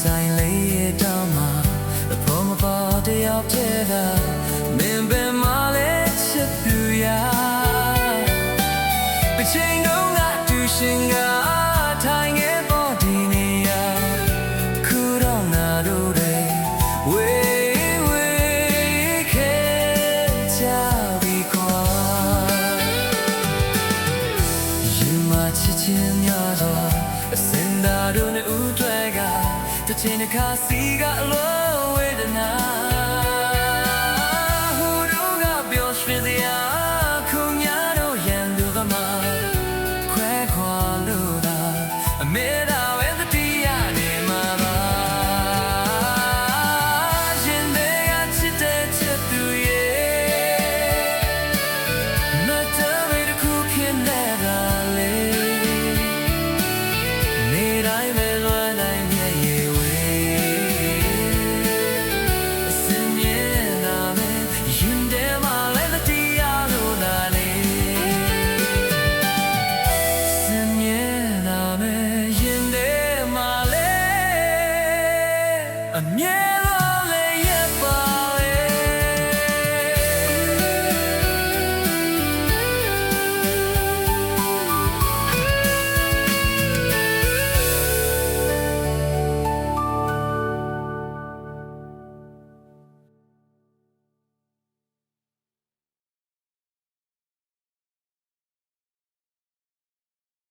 ဆိုင်လေးတောင်းမှာအဖို့မပေါ်တယောက်တည်းကမင်းပဲမလေးချစ်ပြရပချင်းတော့ငါတူရှင်ကထိုင်ငယ်ပေါ်ဒီနေရခုတော့ငါတို့တွေဝေးဝေးခဲကြပြီကွာရင်မချစ်ချင်းများစွာအစင်သာတို့နဲ့ဥတွေကတချင်တစ်ခါစီကအလိုဝေဒနာဟိုတို့ကပြောရွှင်စရာ